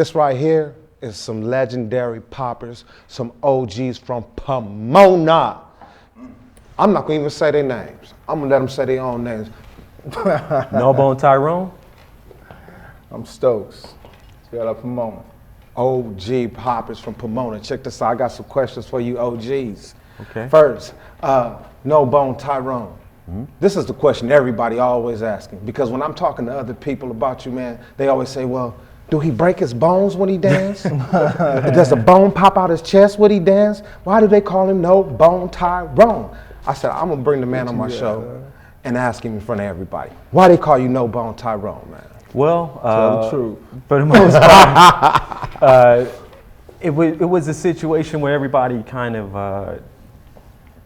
This right here is some legendary poppers, some OGs from Pomona. I'm not gonna even say their names. I'm gonna let them say their own names. No Bone Tyrone? I'm Stokes. Straight up Pomona. OG poppers from Pomona. Check this out. I got some questions for you OGs. Okay. First, No Bone Tyrone. This is the question everybody always asking, because when I'm talking to other people about you, man, they always say, well, do he break his bones when he dance? Does a bone pop out his chest when he dance? Why do they call him No Bone Tyrone? I said, I'm gonna bring the man on my show and ask him in front of everybody. Why they call you No Bone Tyrone, man? Well, Tell the truth. for the most part, it was a situation where everybody kind of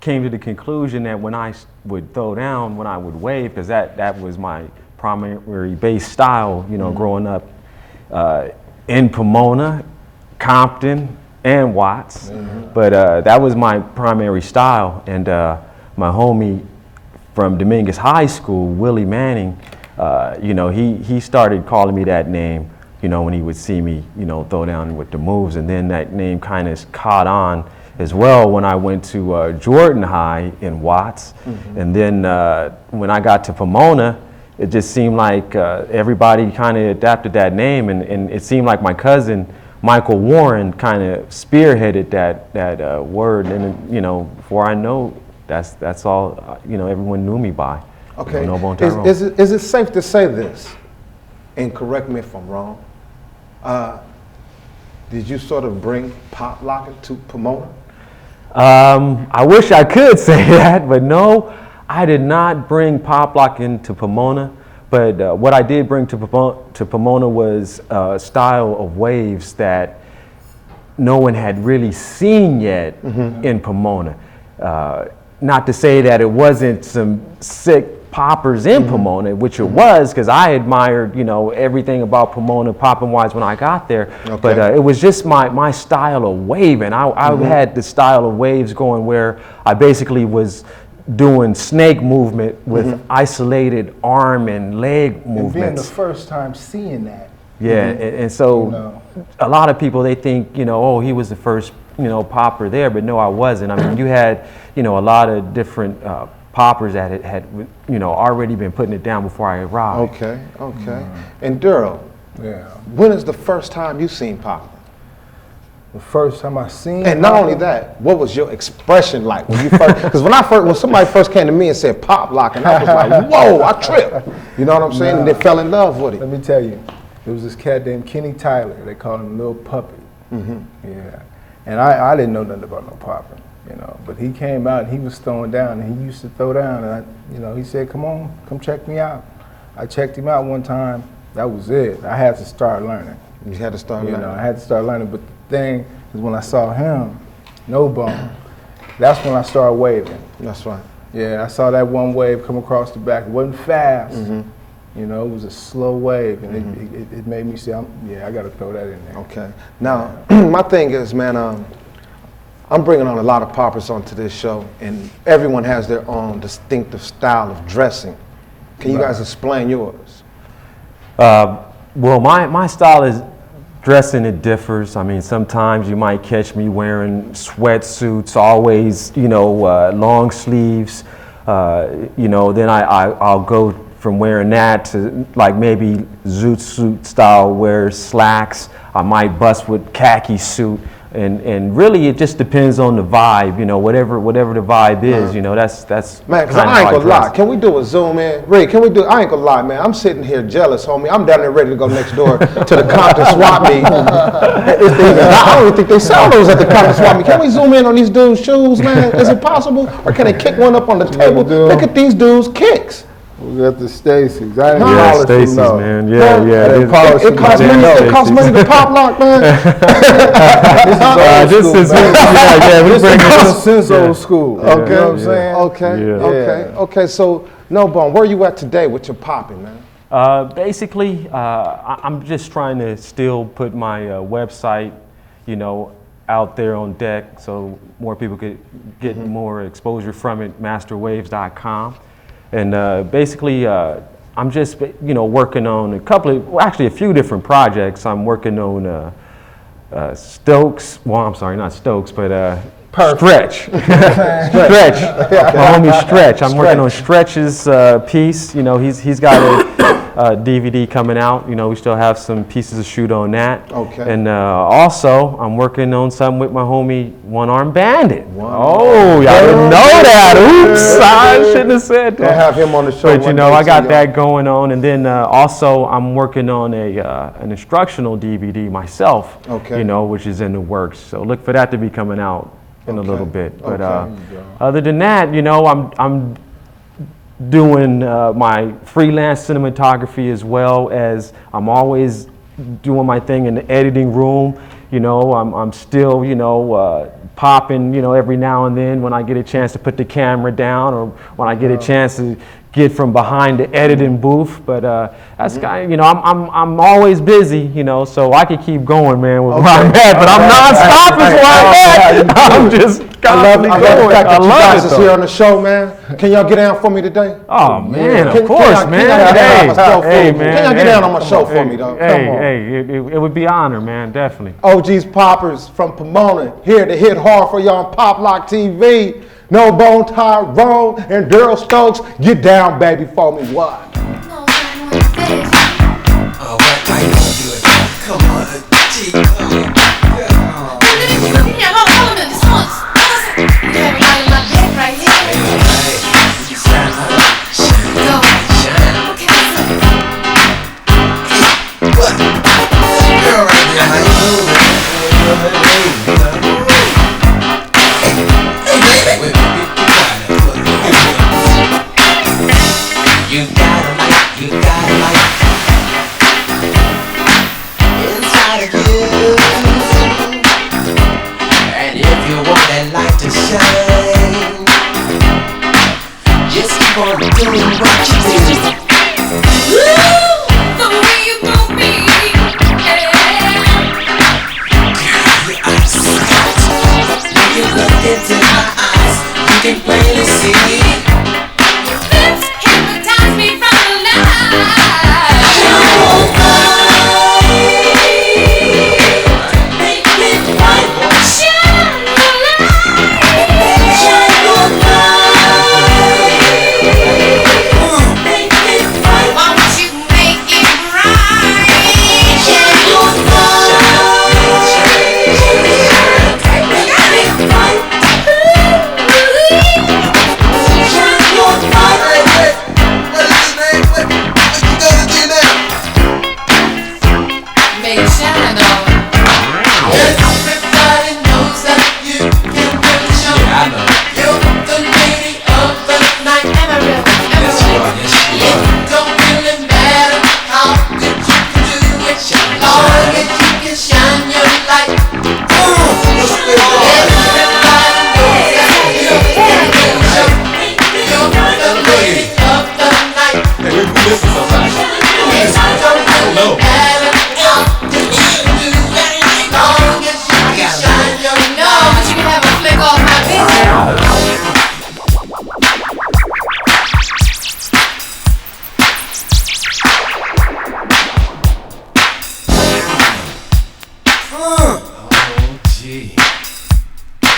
came to the conclusion that when I would throw down, when I would wave, because that was my primary bass style, you know, growing up in Pomona, Compton, and Watts. But that was my primary style. And my homie from Dominguez High School, Willie Manning, you know, he started calling me that name, you know, when he would see me, you know, throw down with the moves. And then that name kind of caught on as well when I went to Jordan High in Watts. And then when I got to Pomona, it just seemed like everybody kind of adapted that name, and it seemed like my cousin Michael Warren kind of spearheaded that word, and you know, before I know, that's all you know, everyone knew me by. Okay. You know, No Bone Tyrone. Is it safe to say this, and correct me if I'm wrong? Did you sort of bring pop locking to Pomona? I wish I could say that, but no, I did not bring pop locking to Pomona. But what I did bring to Pomona was a style of waves that no one had really seen yet in Pomona. Not to say that it wasn't some sick poppers in Pomona, which it was, because I admired, you know, everything about Pomona popping wise when I got there. Okay. But it was just my style of waving. I had the style of waves going where I basically was doing snake movement with isolated arm and leg And being the movements. first time seeing that. Yeah, and so You know. a lot of people, they think, you know, oh, he was the first, you know, popper there, but no, I wasn't. I mean, you had, you know, a lot of different poppers that had, you know, already been putting it down before I arrived. Okay. And Darryl, Yeah. when is the first time you seen pop? The first time I seen And not Papa, only that, what was your expression like when you first? Because when somebody first came to me and said pop locking, I was like, whoa, I tripped. You know what I'm saying? And they fell in love with Let it. me tell you, there was this cat named Kenny Tyler. They called him Little Puppy. Yeah. And I didn't know nothing about no popping, you know. But he came out and he was throwing down, and he used to throw down. And you know, he said, come check me out. I checked him out one time. That was it. I had to start learning. You had to start You learning. know, I had to start learning. But the thing is, when I saw him, No Bone, that's when I started waving. That's right. Yeah, I saw that one wave come across the back. It wasn't fast. You know, it was a slow wave, and it made me say, I got to throw that in there. Okay. Now, my thing is, man, I'm bringing on a lot of poppers onto this show, and everyone has their own distinctive style of dressing. Can you guys explain yours? Well, my style is dressing, it differs. I mean, sometimes you might catch me wearing sweatsuits, always, you know, long sleeves. You know, then I'll go from wearing that to like maybe zoot suit style, wear slacks. I might bust with khaki suit. And really, it just depends on the vibe, you know, whatever the vibe is, you know, that's Man, because kinda I ain't how gonna dress. lie. Can we do a zoom in? Ray, can we do, I ain't gonna lie, man. I'm sitting here jealous, homie. I'm down there ready to go next door to the Compton swap meet. I don't even think they sell those at the Compton swap meet. Can we zoom in on these dudes' shoes, man? Is it possible? Or can they kick one up on the table? do. Look at these dudes' kicks. We got the Stacy's. I didn't No. Yeah, polish them, Stacy's, no. man. Huh? Yeah. They polish It costs them. money. It costs money to pop lock, man. This is, we This bring is since old school. Okay. You know what I'm saying? Okay. Okay. So, No Bone, where you at today with your popping, man? Basically, I'm just trying to still put my website, you know, out there on deck so more people could get more exposure from it, masterwaves.com. And basically, I'm just, working on a few different projects. I'm working on Stokes. Well, I'm sorry, not Stokes, but Stretch. Stretch. My homie Stretch. I'm working on Stretch's piece. He's got a DVD coming out. We still have some pieces to shoot on that. Okay. And also, I'm working on something with my homie One Arm Bandit. Oh, y'all didn't know that. Oops, I shouldn't have said that. We'll have him on the show. But I got that going on, and then also I'm working on an instructional DVD myself. Okay. Which is in the works. So look for that to be coming out in a little bit. But Okay. other than that, I'm doing my freelance cinematography, as well as I'm always doing my thing in the editing room. I'm still popping every now and then when I get a chance to put the camera down, or when I get a chance to get from behind the editing booth. But that's kind of, I'm always busy, so I could keep going, man, with where I'm at. But I'm non-stop is where I'm at. I'm just constantly I love the going. fact that I you love guys it, is though. here on the show, man. Can y'all get down for me today? Oh man, of course, can man. y'all get down on my show for Hey, me? man. Can y'all get down on my show for me, though? Come on. Hey, it would be an honor, man, definitely. OG's Poppers from Pomona, here to hit hard for y'all on Pop Lock TV. No Bone Tyrone and Darryl Stokes. Get down, baby, for me. What? Oh, why you gonna do it? Come on, G. Yeah, hold on this once. You have a lot in my bed right here. Hey, you shine, go. Okay, what? Girl right there, how you moving? Hey, baby. You got a light inside of you, and if you want that light to shine, just keep on doing what you do. The way you move me, yeah. Girl, you're out of sight. When you look into my eyes, you can plainly see.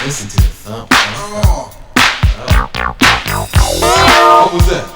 Listen to the thump. What was that?